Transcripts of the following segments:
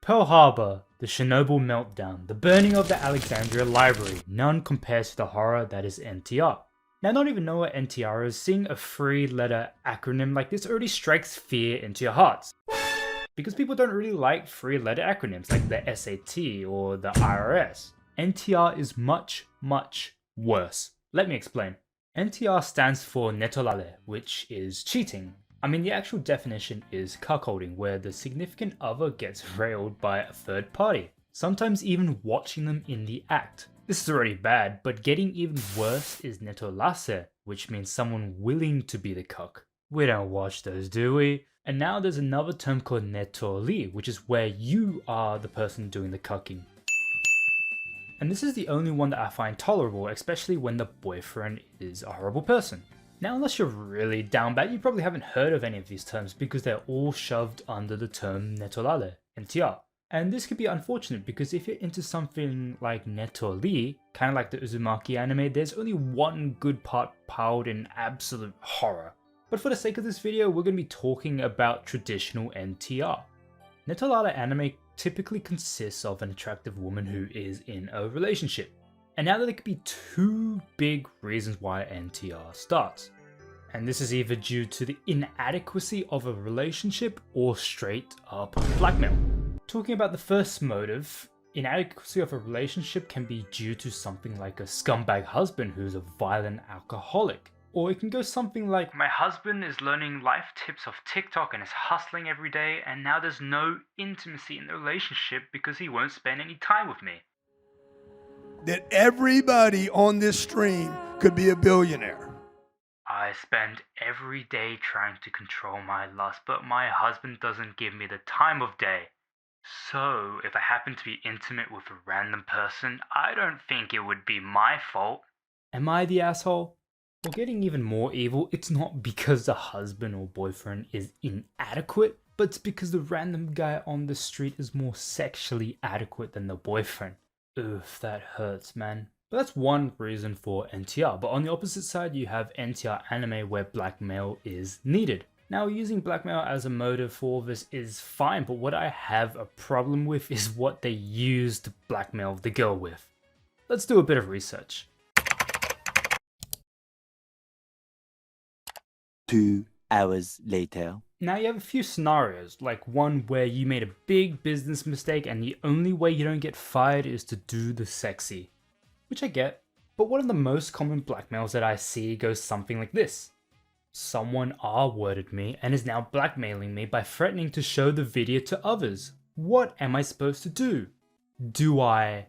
Pearl Harbor, the Chernobyl meltdown, the burning of the Alexandria Library, none compares to the horror that is NTR. Now, I don't even know what NTR is, seeing a 3-letter acronym like this already strikes fear into your hearts. Because people don't really like 3-letter acronyms like the SAT or the IRS. NTR is much, much worse. Let me explain. NTR stands for netolale, which is cheating. I mean, the actual definition is cuckolding, where the significant other gets railed by a third party, sometimes even watching them in the act. This is already bad, but getting even worse is netolase, which means someone willing to be the cuck. We don't watch those, do we? And now there's another term called netoli, which is where you are the person doing the cucking. And this is the only one that I find tolerable, especially when the boyfriend is a horrible person. Now, unless you're really down bad, you probably haven't heard of any of these terms because they're all shoved under the term netolale, NTR. And this could be unfortunate because if you're into something like netoli, kind of like the Uzumaki anime, there's only one good part piled in absolute horror. But for the sake of this video, we're going to be talking about traditional NTR. Netolale anime typically consists of an attractive woman who is in a relationship. And now there could be two big reasons why NTR starts. And this is either due to the inadequacy of a relationship or straight up blackmail. Talking about the first motive, inadequacy of a relationship can be due to something like a scumbag husband who's a violent alcoholic. Or it can go something like, my husband is learning life tips off TikTok and is hustling every day, and now there's no intimacy in the relationship because he won't spend any time with me. That everybody on this stream could be a billionaire. I spend every day trying to control my lust, but my husband doesn't give me the time of day. So, if I happen to be intimate with a random person, I don't think it would be my fault. Am I the asshole? Or getting even more evil, it's not because the husband or boyfriend is inadequate, but it's because the random guy on the street is more sexually adequate than the boyfriend. Oof, that hurts, man. But that's one reason for NTR, but on the opposite side you have NTR anime where blackmail is needed. Now, using blackmail as a motive for this is fine, but what I have a problem with is what they use to blackmail the girl with. Let's do a bit of research. 2 hours later. Now you have a few scenarios, like one where you made a big business mistake and the only way you don't get fired is to do the sexy. Which I get, but one of the most common blackmails that I see goes something like this. Someone R-worded me and is now blackmailing me by threatening to show the video to others. What am I supposed to do? Do I...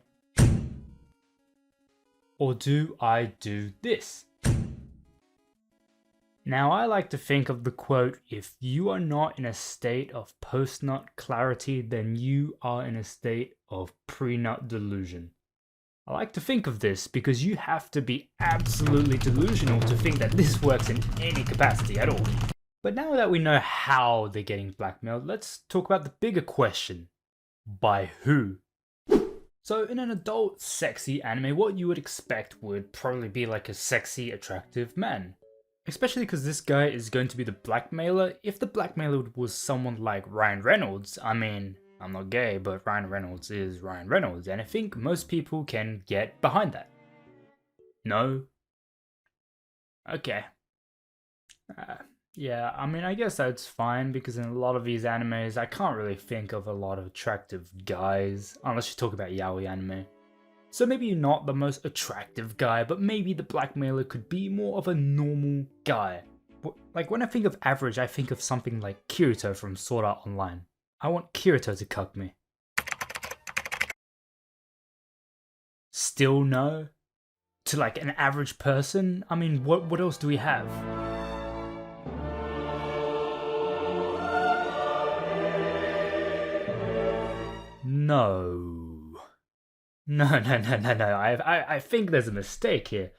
Or do I do this? Now, I like to think of the quote, if you are not in a state of post-nut clarity, then you are in a state of pre-nut delusion. I like to think of this because you have to be absolutely delusional to think that this works in any capacity at all. But now that we know how they're getting blackmailed, let's talk about the bigger question. By who? So in an adult sexy anime, what you would expect would probably be like a sexy, attractive man. Especially because this guy is going to be the blackmailer. If the blackmailer was someone like Ryan Reynolds, I mean, I'm not gay, but Ryan Reynolds is Ryan Reynolds, and I think most people can get behind that. No? Okay. Yeah, I mean, I guess that's fine, because in a lot of these animes, I can't really think of a lot of attractive guys, unless you talk about yaoi anime. So maybe you're not the most attractive guy, but maybe the blackmailer could be more of a normal guy. Like when I think of average, I think of something like Kirito from Sword Art Online. I want Kirito to cuck me. Still no? To like an average person? I mean, what else do we have? No. No. I think there's a mistake here.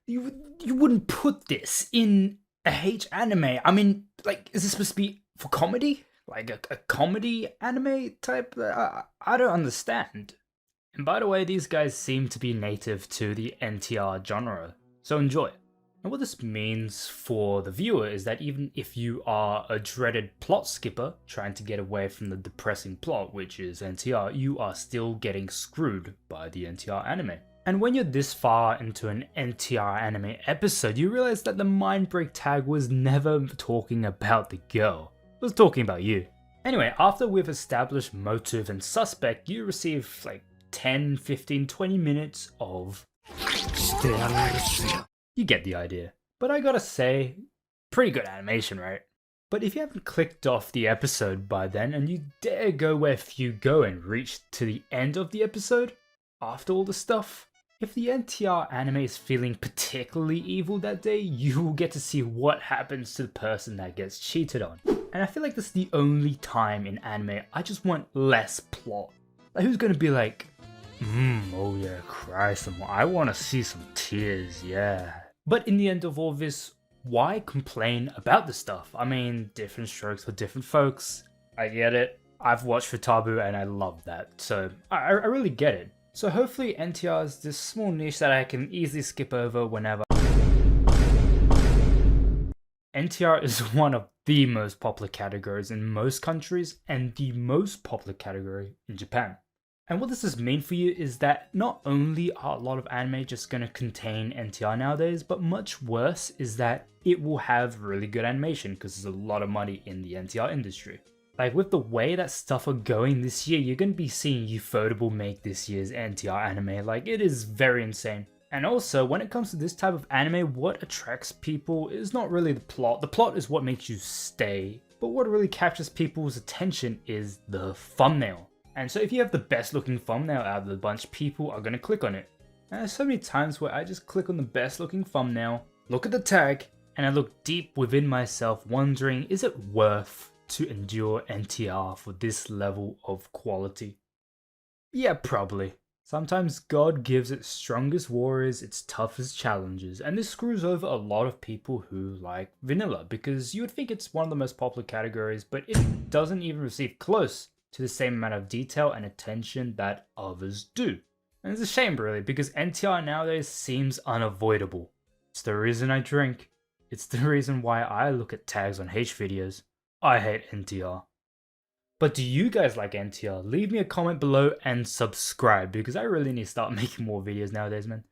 You wouldn't put this in a Hate anime. I mean, like, is this supposed to be for comedy? Like a comedy anime type? I don't understand. And by the way, these guys seem to be native to the NTR genre, so enjoy. And what this means for the viewer is that even if you are a dreaded plot skipper trying to get away from the depressing plot, which is NTR, you are still getting screwed by the NTR anime. And when you're this far into an NTR anime episode, you realize that the Mindbreak tag was never talking about the girl. It was talking about you. Anyway, after we've established motive and suspect, you receive like 10, 15, 20 minutes of... You get the idea. But I gotta say, pretty good animation, right? But if you haven't clicked off the episode by then and you dare go where few go and reach to the end of the episode, after all the stuff, if the NTR anime is feeling particularly evil that day, you will get to see what happens to the person that gets cheated on. And I feel like this is the only time in anime I just want less plot. Like, who's gonna be like, oh yeah, cry some more. I wanna see some tears, yeah. But in the end of all this, why complain about the stuff? I mean, different strokes for different folks. I get it. I've watched Futabu and I love that. So I really get it. So hopefully NTR is this small niche that I can easily skip over whenever. NTR is one of the most popular categories in most countries and the most popular category in Japan. And what does this mean for you is that not only are a lot of anime just going to contain NTR nowadays, but much worse is that it will have really good animation because there's a lot of money in the NTR industry. Like, with the way that stuff are going this year, you're going to be seeing Ufotable make this year's NTR anime. Like, it is very insane. And also, when it comes to this type of anime, what attracts people is not really the plot. The plot is what makes you stay. But what really captures people's attention is the thumbnail. And so if you have the best looking thumbnail out of the bunch, people are going to click on it. And there's so many times where I just click on the best looking thumbnail, look at the tag, and I look deep within myself wondering, is it worth to endure NTR for this level of quality? Yeah, probably. Sometimes God gives its strongest warriors its toughest challenges, and this screws over a lot of people who like vanilla, because you would think it's one of the most popular categories, but it doesn't even receive close to the same amount of detail and attention that others do. And it's a shame really, because NTR nowadays seems unavoidable. It's the reason I drink. It's the reason why I look at tags on H videos. I hate NTR. But do you guys like NTR? Leave me a comment below and subscribe, because I really need to start making more videos nowadays, man.